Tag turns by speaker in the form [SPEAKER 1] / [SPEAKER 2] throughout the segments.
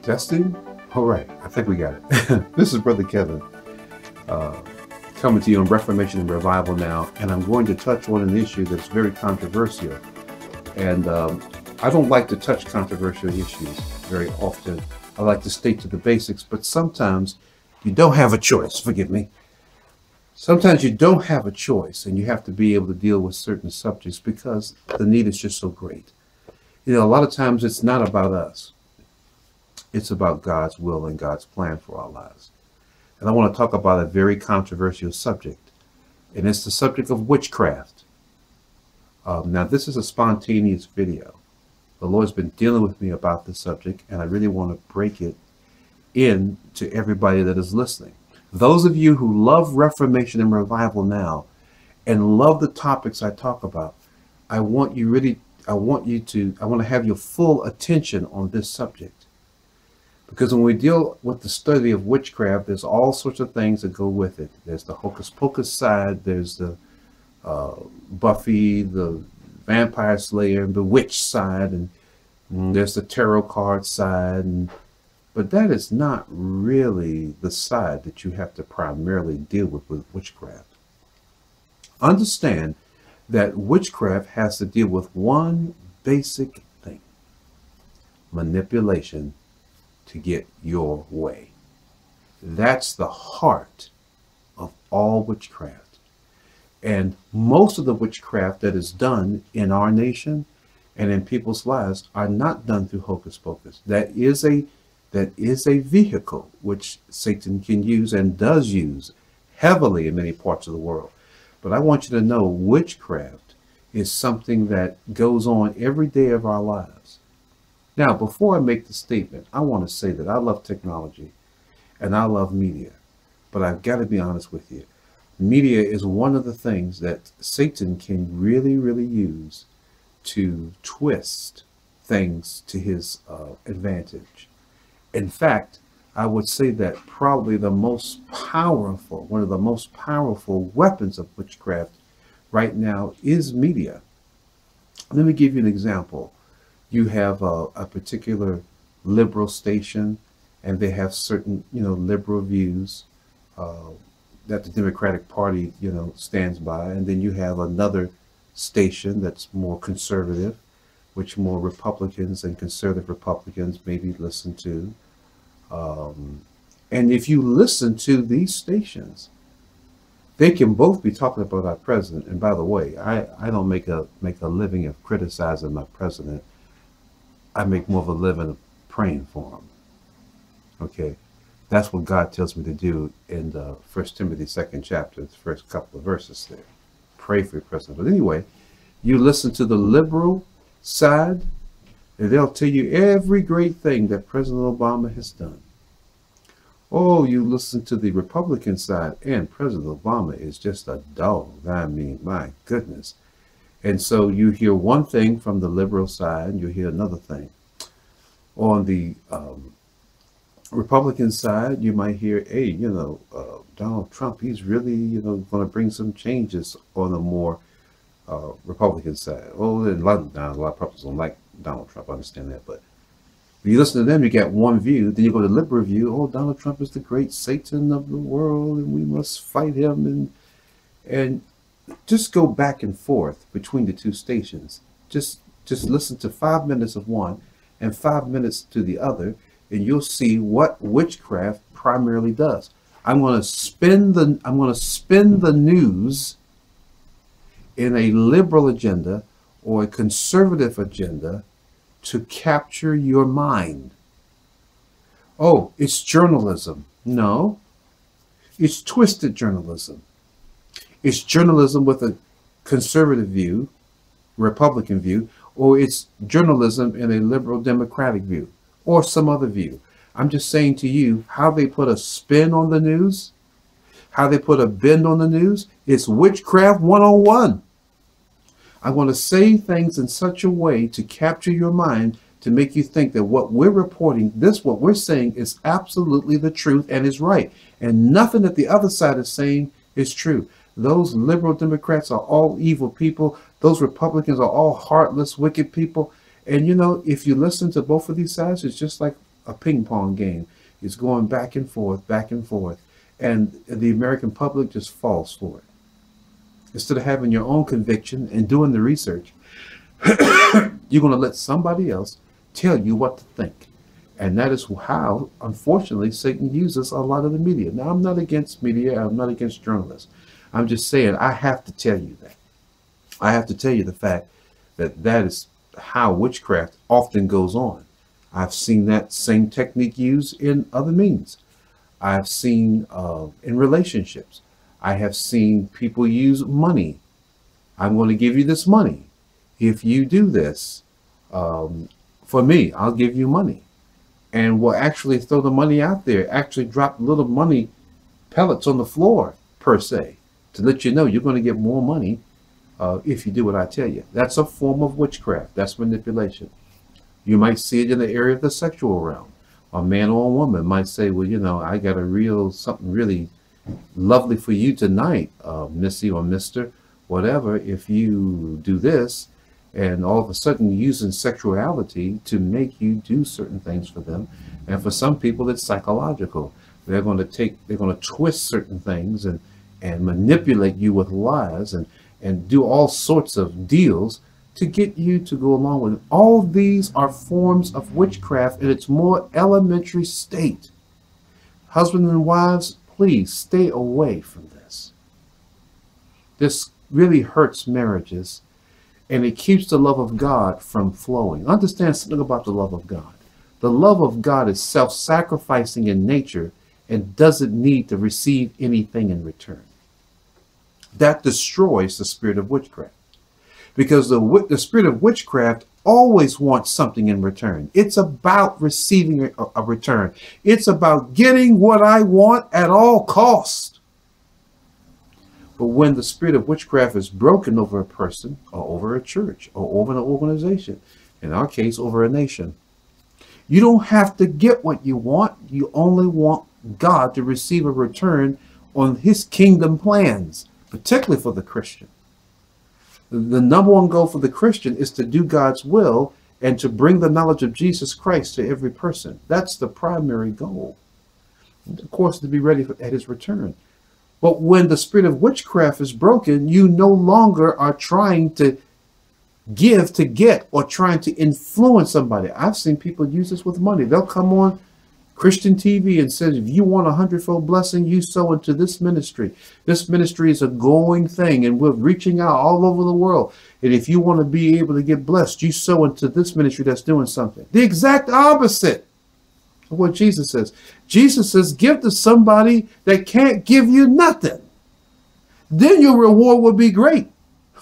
[SPEAKER 1] Testing? All right, I think we got it. This is Brother Kevin coming to you on Reformation and Revival now, and I'm going to touch on an issue that's very controversial. And I don't like to touch controversial issues very often. I like to stick to the basics, but sometimes you don't have a choice. Forgive me. Sometimes you don't have a choice, and you have to be able to deal with certain subjects because the need is just so great. You know, a lot of times it's not about us. It's about God's will and God's plan for our lives. And I want to talk about a very controversial subject, and it's the subject of witchcraft. Now, this is a spontaneous video. The Lord's been dealing with me about this subject, and I really want to break it in to everybody that is listening. Those of you who love Reformation and Revival now and love the topics I talk about, I want to have your full attention on this subject. Because when we deal with the study of witchcraft, there's all sorts of things that go with it. There's the hocus pocus side, there's the Buffy, the vampire slayer, and bewitched side, and there's the tarot card side, but that is not really the side that you have to primarily deal with witchcraft. Understand that witchcraft has to deal with one basic thing: manipulation to get your way. That's the heart of all witchcraft. And most of the witchcraft that is done in our nation and in people's lives are not done through hocus pocus. That is a vehicle which Satan can use and does use heavily in many parts of the world. But I want you to know witchcraft is something that goes on every day of our lives. Now, before I make the statement, I want to say that I love technology and I love media, but I've got to be honest with you. Media is one of the things that Satan can really, really use to twist things to his advantage. In fact, I would say that probably one of the most powerful weapons of witchcraft right now is media. Let me give you an example. You have a particular liberal station, and they have certain, liberal views that the Democratic Party, stands by. And then you have another station that's more conservative, which more Republicans and conservative Republicans maybe listen to. And if you listen to these stations, they can both be talking about our president. And by the way, I don't make a living of criticizing my president. I make more of a living of praying for him. Okay, that's what God tells me to do in the 1 Timothy 2nd chapter, the first couple of verses there. Pray for your president. But anyway, you listen to the liberal side, and they'll tell you every great thing that President Obama has done. Oh, you listen to the Republican side, and President Obama is just a dog. I mean, my goodness. And so you hear one thing from the liberal side, and you hear another thing. On the Republican side, you might hear, hey, Donald Trump, he's really, going to bring some changes on the more Republican side. Oh, a lot of Republicans don't like Donald Trump, I understand that, but if you listen to them, you get one view. Then you go to the liberal view. Oh, Donald Trump is the great Satan of the world, and we must fight him. And just go back and forth between the two stations. Just listen to 5 minutes of one and 5 minutes to the other, and you'll see what witchcraft primarily does. I'm going to spin the news in a liberal agenda or a conservative agenda to capture your mind. Oh, it's journalism. No, it's twisted journalism. It's journalism with a conservative view, Republican view, or it's journalism in a liberal Democratic view, or some other view. I'm just saying to you how they put a spin on the news, how they put a bend on the news. It's witchcraft 101. I want to say things in such a way to capture your mind, to make you think that what we're reporting, what we're saying is absolutely the truth and is right. And nothing that the other side is saying is true. Those liberal Democrats are all evil people. Those Republicans are all heartless, wicked people. And you know, if you listen to both of these sides, it's just like a ping pong game. It's going back and forth, back and forth. And the American public just falls for it. Instead of having your own conviction and doing the research, you're going to let somebody else tell you what to think. And that is how, unfortunately, Satan uses a lot of the media. Now, I'm not against media. I'm not against journalists. I'm just saying I have to tell you that. I have to tell you the fact that that is how witchcraft often goes on. I've seen that same technique used in other means. I've seen in relationships. I have seen people use money. I'm going to give you this money. If you do this, for me, I'll give you money. And we'll actually throw the money out there, actually drop little money pellets on the floor, per se, to let you know you're going to get more money if you do what I tell you. That's a form of witchcraft. That's manipulation. You might see it in the area of the sexual realm. A man or a woman might say, well, you know, I got something really lovely for you tonight, Missy or Mr. Whatever, if you do this. And all of a sudden using sexuality to make you do certain things for them. And for some people, it's psychological. They're going to twist certain things and manipulate you with lies and do all sorts of deals to get you to go along with it. All these are forms of witchcraft in its more elementary state. Husbands and wives, please stay away from this. This really hurts marriages. And it keeps the love of God from flowing. Understand something about the love of God. The love of God is self-sacrificing in nature and doesn't need to receive anything in return. That destroys the spirit of witchcraft. Because the spirit of witchcraft always wants something in return. It's about receiving a return. It's about getting what I want at all costs. But when the spirit of witchcraft is broken over a person or over a church or over an organization, in our case, over a nation, you don't have to get what you want. You only want God to receive a return on his kingdom plans, particularly for the Christian. The number one goal for the Christian is to do God's will and to bring the knowledge of Jesus Christ to every person. That's the primary goal. And of course, to be ready at his return. But when the spirit of witchcraft is broken, you no longer are trying to give to get or trying to influence somebody. I've seen people use this with money. They'll come on Christian TV and say, if you want a 100-fold blessing, you sow into this ministry. This ministry is a going thing and we're reaching out all over the world. And if you want to be able to get blessed, you sow into this ministry that's doing something. The exact opposite of what Jesus says. Jesus says, give to somebody that can't give you nothing. Then your reward will be great.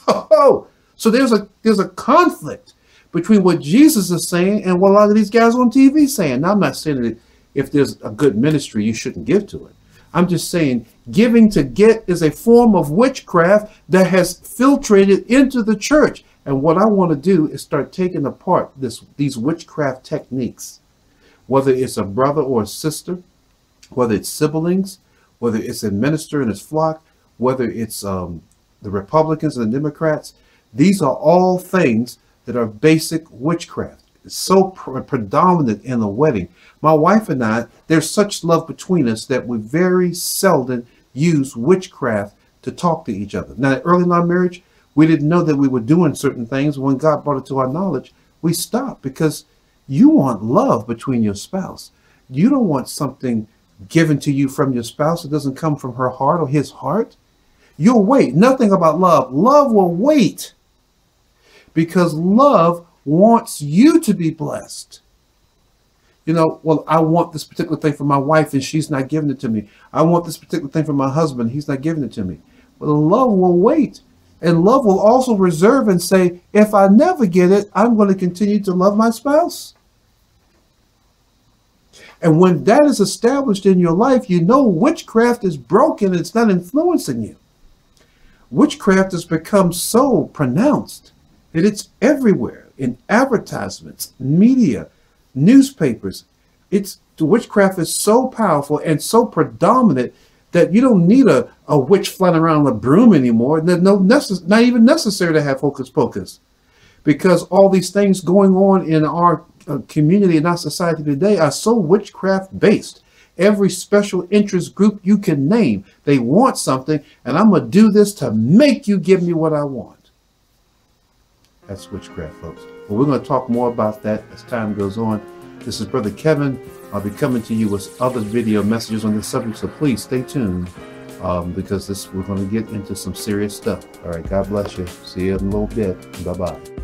[SPEAKER 1] So there's a conflict between what Jesus is saying and what a lot of these guys on TV is saying. Now, I'm not saying that if there's a good ministry, you shouldn't give to it. I'm just saying giving to get is a form of witchcraft that has filtrated into the church. And what I want to do is start taking apart these witchcraft techniques. Whether it's a brother or a sister, whether it's siblings, whether it's a minister and his flock, whether it's the Republicans and the Democrats, these are all things that are basic witchcraft. It's so predominant in the wedding. My wife and I, there's such love between us that we very seldom use witchcraft to talk to each other. Now, early in our marriage, we didn't know that we were doing certain things. When God brought it to our knowledge, we stopped because you want love between your spouse. You don't want something given to you from your spouse that doesn't come from her heart or his heart. You'll wait. Nothing about love. Love will wait because love wants you to be blessed. You know, well, I want this particular thing for my wife and she's not giving it to me. I want this particular thing for my husband. He's not giving it to me. Well, love will wait. And love will also reserve and say, if I never get it, I'm going to continue to love my spouse. And when that is established in your life, you know witchcraft is broken. It's not influencing you. Witchcraft has become so pronounced that it's everywhere in advertisements, media, newspapers. The witchcraft is so powerful and so predominant that you don't need a witch flying around with a broom anymore. There's not even necessary to have hocus pocus. because all these things going on in our community and our society today are so witchcraft based. Every special interest group you can name, they want something, and I'm going to do this to make you give me what I want. That's witchcraft, folks. But we're going to talk more about that as time goes on. This is Brother Kevin. I'll be coming to you with other video messages on this subject, so please stay tuned because we're going to get into some serious stuff. All right, God bless you. See you in a little bit. Bye-bye.